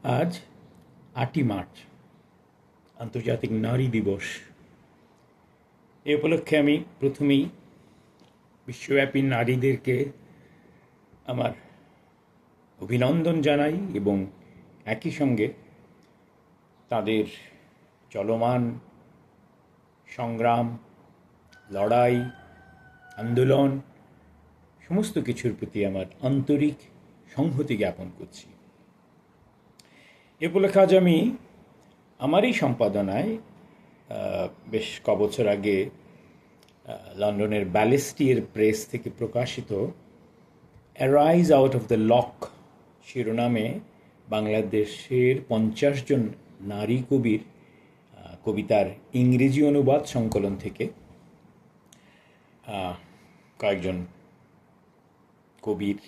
আজ ৮ই মার্চ আন্তর্জাতিক নারী দিবস। এ উপলক্ষে আমি প্রথমেই বিশ্বব্যাপী নারীদেরকে আমার অভিনন্দন জানাই এবং একই সঙ্গে তাদের চলমান সংগ্রাম, লড়াই, আন্দোলন সমস্ত কিছুর প্রতি আমার আন্তরিক সংহতি জ্ঞাপন করছি। এ উপলক্ষে আজ আমি আমারই সম্পাদনায় বেশ কবছর আগে লন্ডনের ব্যালিস্টিয়ার প্রেস থেকে প্রকাশিত arise out of the lock শিরোনামে বাংলাদেশের 50 জন নারী কবির কবিতার ইংরেজি অনুবাদ সংকলন থেকে কয়েকজন কবির,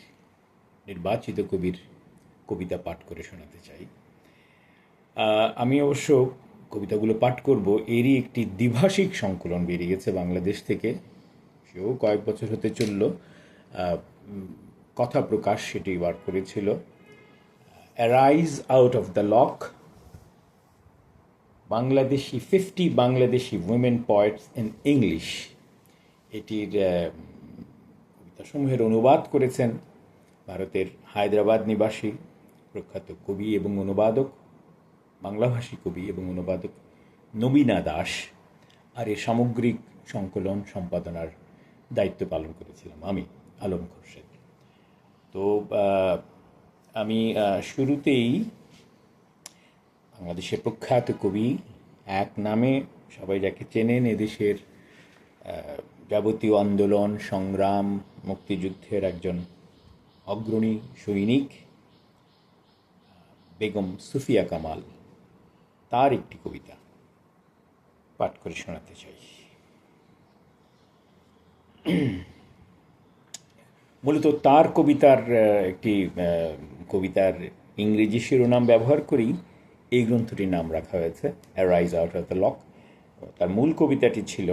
নির্বাচিত কবির কবিতা পাঠ করে শোনাতে চাই। আমি অবশ্য কবিতাগুলো পাঠ করব, এরই একটি দ্বিভাষিক সংকলন বেরিয়েছে বাংলাদেশ থেকে, সেও কয়েক বছর হতে চলল। কথা প্রকাশ সেটি বার করেছিল। Arise out of the lock, Bangladeshi 50 Bangladeshi women poets in English. এটির কবিতাসমূহের অনুবাদ করেছেন ভারতের হায়দ্রাবাদ নিবাসী প্রখ্যাত কবি এবং অনুবাদক, বাংলাভাষী কবি এবং অনুবাদক নবীনা দাস। আর এর সামগ্রিক সংকলন সম্পাদনার দায়িত্ব পালন করেছিলাম আমি, আলম খোরশেদ। তো আমি শুরুতেই বাংলাদেশের প্রখ্যাত কবি, এক নামে সবাই যাকে চেনেন, এদেশের যাবতীয় আন্দোলন, সংগ্রাম, মুক্তিযুদ্ধের একজন অগ্রণী সৈনিক, বেগম সুফিয়া কামাল, তার একটি কবিতা পাঠ করে শোনাতে চাই। মূলত তার কবিতার একটি কবিতার ইংরেজি শিরোনাম ব্যবহার করেই এই গ্রন্থটির নাম রাখা হয়েছে, arise out of the lock. তার মূল কবিতাটি ছিল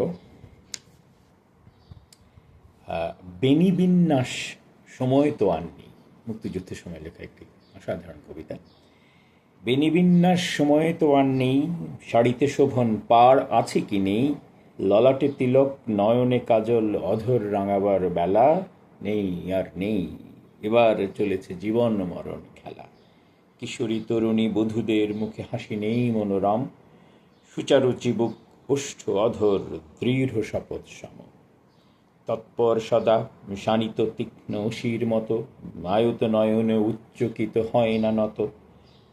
বেনিবিন্যাস সময় তো আর নেই, মুক্তিযুদ্ধের সময় লেখা একটি অসাধারণ কবিতা। বেনিবিন্যাস সময় তো আর নেই, শাড়িতে শোভন পার আছে কি নেই, ললাটে তিলক নয়নে কাজল, অধর রাঙাবার বেলা নেই আর নেই, এবার চলেছে জীবন মরণ খেলা। কিশোরী তরুণী বধূদের মুখে হাসি নেই মনোরম, সুচারু চিবুক ওষ্ঠ অধর দৃঢ় শপথ সম, তৎপর সদা শানিত তীক্ষ্ণ অসির মতো, আয়ত নয়নে উচ্চকিত হয় না নত,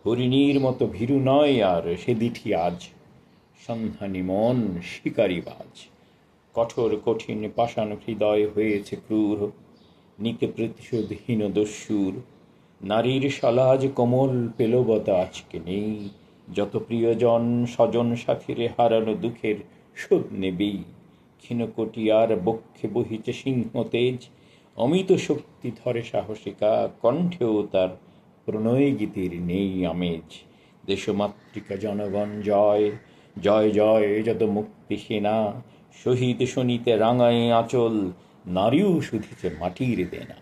হরিণীর মতো ভীরু নয় আর সে দিঠি আজ, সন্ধানী মন শিকারী বাজ, কঠোর কঠিন পাষাণ হৃদয় হয়েছে ক্রূর, নিতে প্রতিশোধহীন দস্যুর, নারীর সলাজ কোমল পেলবতা আজকে নেই, যত প্রিয়জন স্বজন সাথীরে হারানো দুঃখের শোধ নেবেই, ক্ষীণকটিয়ার বক্ষে বহিছে সিংহ তেজ, অমিত শক্তি ধরে সাহসিকা, কণ্ঠেও তার প্রণয় গীতির নেই আমেজ, দেশমাতৃকা জনগণ জয় জয় জয়, যত মুক্তি সেনা শহীদ শনিতে রাঙায় আঁচল, নারীও শুধিছে মাটির দেনা।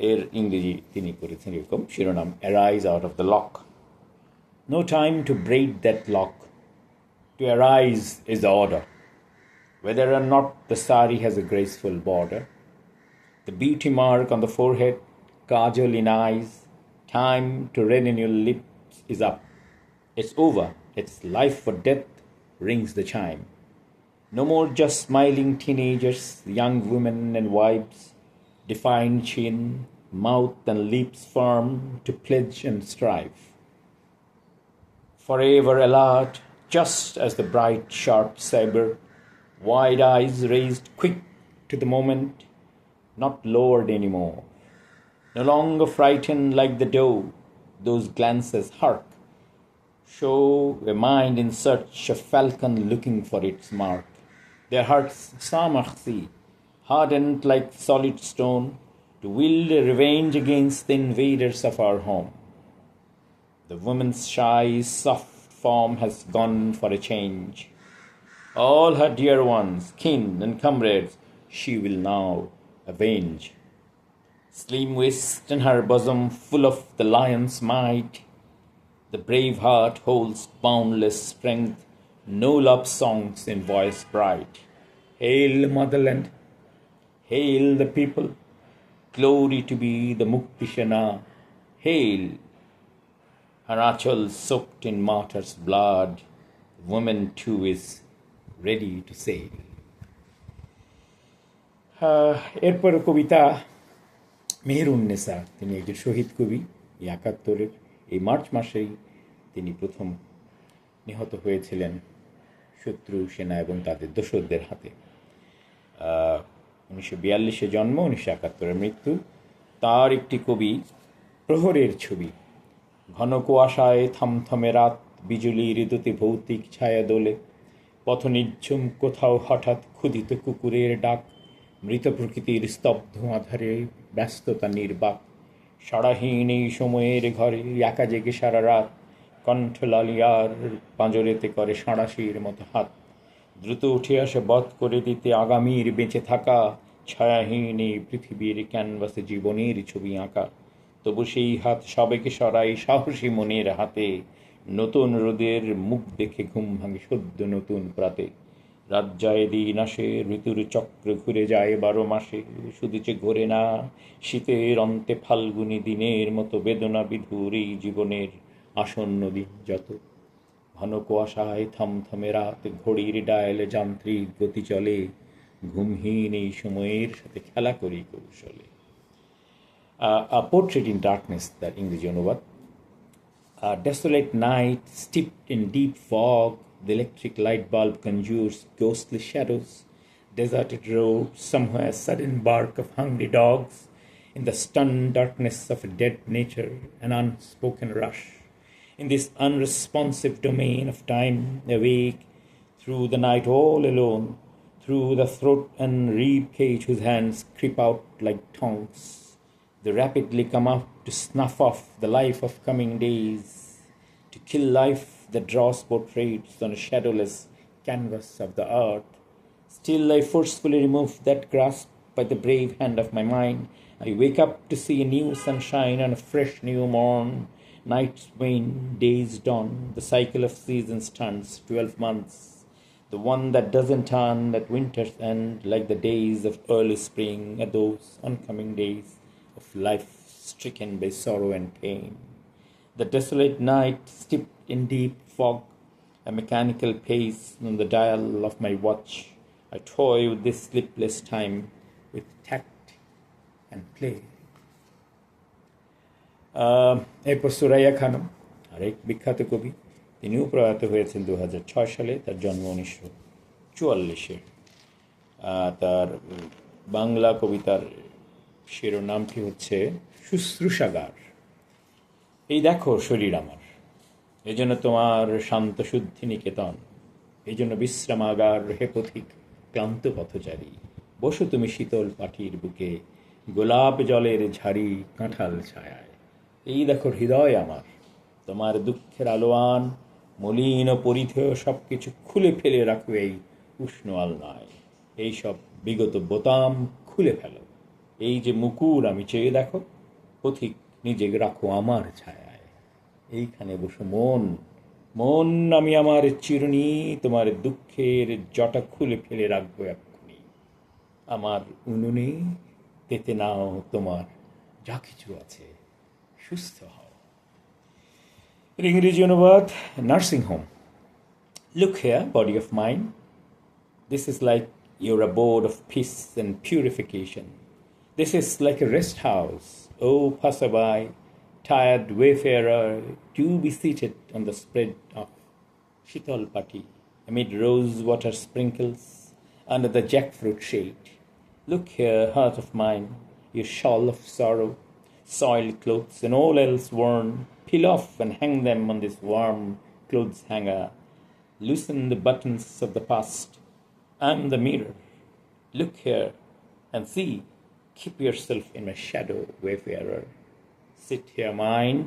এর ইংরেজি তিনি করেছেন এরকম শিরোনাম, arise out of the lock. No time to break that lock, to arise is the order, whether or not the sari has a graceful border, the beauty mark on the forehead, kajal in eyes, time to redden your lips is up. It's over, it's life or death, rings the chime. No more just smiling teenagers, young women and wives, defined chin, mouth and lips firm to pledge and strive. Forever alert, just as the bright sharp saber, wide eyes raised quick to the moment, not lowered anymore. No longer frightened like the doe, those glances, hark, show a mind in search of falcon looking for its mark. Their hearts samarsi, hardened like solid stone, to wield revenge against the invaders of our home. The woman's shy, soft form has gone for a change. All her dear ones, kin and comrades, she will now avenge. Slim waist and her bosom full of the lion's might. The brave heart holds boundless strength, no love songs in voice bright. Hail the motherland, hail the people, glory to be the Mukti Sena. Hail, her achal soaked in martyr's blood, woman too is ready to sail. এরপর কবিতা মেহেরুন্নেসা, তিনি একজন শহীদ কবি। এই ৭১-এর এই March মাসেই তিনি প্রথম নিহত হয়েছিলেন শত্রু সেনা এবং তাদের দোসরদের হাতে। ১৯৪২-এ জন্ম, ১৯৭১-এ মৃত্যু। তার একটি কবি প্রহরের ছবি। ঘন কুয়াশায় থমথমে রাত, বিজুলির দুটি ভৌতিক ছায়া দোলে, পথ নিঝুম, কোথাও হঠাৎ ক্ষুধিত কুকুরের ডাক, মৃত প্রকৃতির স্তব্ধ আধারে ব্যস্ততা নির্বাক। সারাহীন এই সময়ের ঘরে একা জেগে সারা রাত, কণ্ঠ লালিয়ার পাঁজরেতে করে সাঁড়াশির মতো হাত, দ্রুত উঠে আসে বধ করে দিতে আগামীর বেঁচে থাকা, ছায়াহীন এই পৃথিবীর ক্যানভাসে জীবনের ছবি আঁকা। তবু সেই হাত সবেকে সরাই সাহসী মনের হাতে, নতুন রোদের মুখ দেখে ঘুম ভাঙে সদ্য নতুন প্রাতে। রাত যায়, দিন আসে, ঋতুর চক্র ঘুরে যায় ১২ মাসে, শুধু যে ঘোরে না শীতের অন্তে ফাল্গুনী দিনের মতো বেদনা বিধুর এই জীবনের আসন্ন দিন যত। ঘন কুয়াশায় থমথমে রাত, ঘড়ির ডায়ালে যান্ত্রিক গতি চলে, ঘুমহীন এই সময়ের সাথে খেলা করি কৌশলে। A Portrait in Darkness, তার ইংরেজি অনুবাদ। A desolate night, steeped in deep fog, the electric light bulb conjures ghostly shadows. Deserted road, somewhere sudden bark of hungry dogs, in the stunned darkness of a dead nature, an unspoken rush. In this unresponsive domain of time, awake through the night all alone, through the throat and rib cage whose hands creep out like tongues. They rapidly come up to snuff off the life of coming days, to kill life that draws portraits on a shadowless canvas of the earth. Still I forcefully remove that grasp by the brave hand of my mind. I wake up to see a new sunshine and a fresh new morn. Nights wane, days dawn, the cycle of seasons turns 12 months. The one that doesn't turn at winter's end, like the days of early spring, are those oncoming days of life stricken by sorrow and pain. The desolate night, steeped in deep fog, a mechanical pace on the dial of my watch. I toy with this sleepless time with tact and play. এরপর সুরাইয়া খানম, আরেক বিখ্যাত কবি। তিনিও প্রয়াত হয়েছেন ২০০৬ সালে, তার জন্ম ১৯৪৪-এ। তার বাংলা কবিতার শিরোনামটি হচ্ছে শুশ্রূষাগার। এই দেখো শরীর আমার, এই জন্য তোমার শান্ত শুদ্ধি নিকেতন, এই জন্য বিশ্রামাগার হে পথিক ক্লান্ত পথচারী, বসো তুমি শীতল পাটির বুকে, গোলাপ জলের ঝাড়ি কাঁঠাল ছায়ায়। এই দেখো হৃদয় আমার, তোমার দুঃখের আলোয়ান, মলিন ও পরিধেয় সব কিছু খুলে ফেলে রাখো এই উষ্ণ আলনায়। এই সব বিগত বোতাম খুলে ফেলো, এই যে মুকুর আমি চেয়ে দেখো, পথিক নিজে রাখো আমার ছায়ায়। এইখানে বসো মন, মন আমি আমার চিরুনি, তোমার দুঃখের জটা খুলে ফেলে রাখবো এক্ষুনি। আমার উনুনে তেতে নাও তোমার যা কিছু আছে, সুস্থ হও। ইংরেজি অনুবাদ, nursing home. Look here, body of mine. This is like your abode of peace and purification. This is like a rest house. Oh, passerby, tired wayfarer, do be seated on the spread of Shital Pati, amid rose water sprinkles, under the jackfruit shade. Look here, heart of mine, your shawl of sorrow, soiled clothes and all else worn, peel off and hang them on this warm clothes hanger. Loosen the buttons of the past. I'm the mirror. Look here and see. Keep yourself in my shadow, wayfarer. Sit here, mind.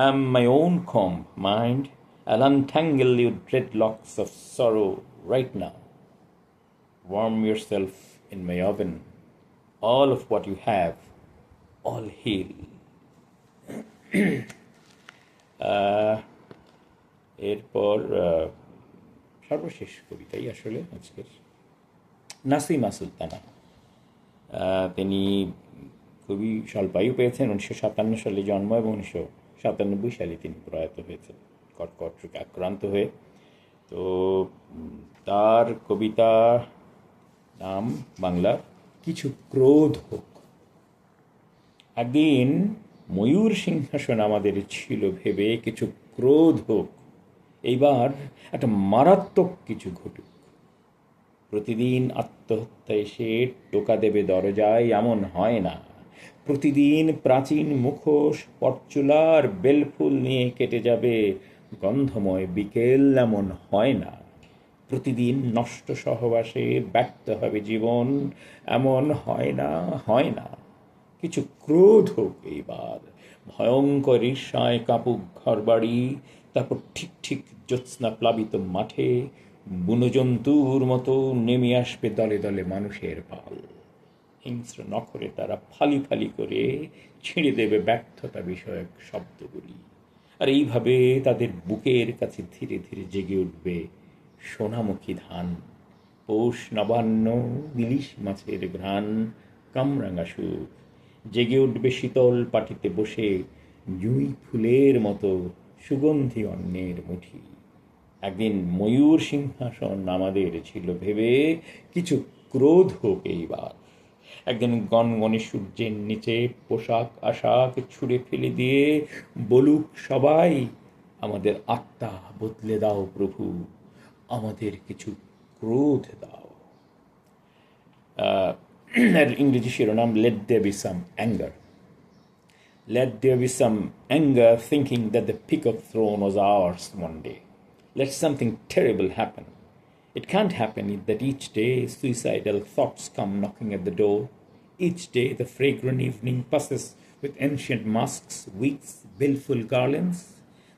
I'm my own comb, mind. I'll untangle your dreadlocks of sorrow right now. Warm yourself in my oven. All of what you have, all heal. এরপর সর্বশেষ কবিতাই আসলে আজকের, নাসিমা সুলতানা। তিনি খুবই স্বল্পায়ু পেয়েছেন, 1957 সালে জন্ম এবং 1997 সালে তিনি প্রয়াত হয়েছেন কর্কট রোগে আক্রান্ত হয়ে। তো তার কবিতা নাম বাংলা কিছু ক্রোধ হোক। একদিন ময়ূর সিংহাসন আমাদের ছিল ভেবে কিছু ক্রোধ হোক, এইবার একটা মারাত্মক কিছু ঘটুক। প্রতিদিন আত্মহত্যা এসে টোকা দেবে দরজায় এমন হয় না, প্রতিদিন প্রাচীন মুখোশ পরচুলার বেলফুল নিয়ে কেটে যাবে গন্ধময় বিকেল এমন হয় না, প্রতিদিন নষ্ট সহবাসে ব্যর্থ হবে জীবন এমন হয় না, হয় না। কিছু ক্রোধ হোক এইবার, ভয়ঙ্কর ঈর্ষায় কাঁপুক ঘর বাড়ি, তারপর ঠিক ঠিক জ্যোৎস্না প্লাবিত মাঠে বুনো জন্তুর মতো নেমে আসবে দলে দলে মানুষের পাল। হিংস্র নখরে তারা ফালি ফালি করে ছিঁড়ে দেবে ব্যর্থতা বিষয়ক শব্দগুলি, আর এইভাবে তাদের বুকের কাছে ধীরে ধীরে জেগে উঠবে সোনামুখী ধান, পৌষ নবান্ন ইলিশ মাছের ঘ্রাণ, কামরাঙা সুর। জেগে উঠবে শীতল পাটিতে বসে জুঁই ফুলের মতো সুগন্ধি অন্যের মুঠি। একদিন ময়ূর সিংহাসন আমাদের ছিল ভেবে কিছু ক্রোধ হোক এইবার। একদিন গনগনে সূর্যের নিচে পোশাক আশাক ছুঁড়ে ফেলে দিয়ে বলুক সবাই, আমাদের আত্মা বদলে দাও প্রভু, আমাদের কিছু ক্রোধ দাও। এর ইংরেজি শিরোনাম let there be some anger. Let there be some anger thinking that the peacock throne was ours one day. Let something terrible happen. It can't happen that each day suicidal thoughts come knocking at the door. Each day the fragrant evening passes with ancient masks, weeks, baleful garlands.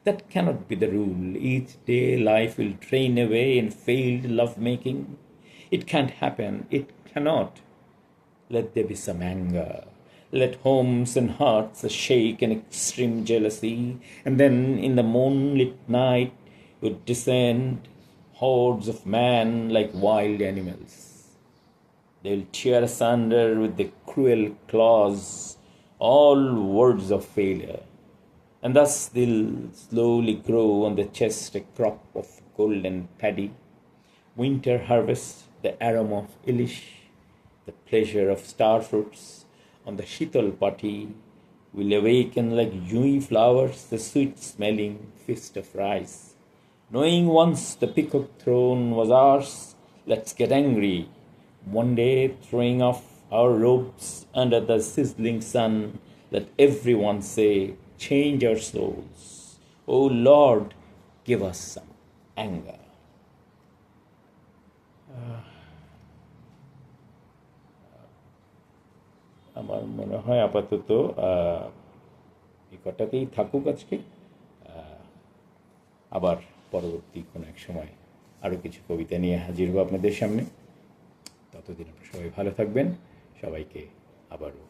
That cannot be the rule. Each day life will drain away in failed love-making. It can't happen. It cannot. Let there be some anger. Let homes and hearts shake in extreme jealousy, and then in the moonlit night would descend hordes of men like wild animals. They'll tear asunder with their cruel claws all words of failure, and thus they'll slowly grow on the chest a crop of golden paddy. Winter harvest, the aroma of ilish, the pleasure of star fruits on the Shital Pati will awaken like dewy flowers, the sweet-smelling feast of rice. Knowing once the peacock throne was ours, let's get angry. One day, throwing off our robes under the sizzling sun, let everyone say, change our souls. Oh Lord, give us some anger. আমার মনে হয় আপাতত এই কটাতেই থাকুক আজকে। আবার পরবর্তী কোনো এক সময় আরও কিছু কবিতা নিয়ে হাজির হব আপনাদের সামনে। ততদিন আপনারা সবাই ভালো থাকবেন। সবাইকে আবারও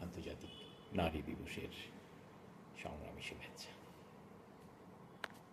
আন্তর্জাতিক নারী দিবসের সংগ্রামী শুভেচ্ছা।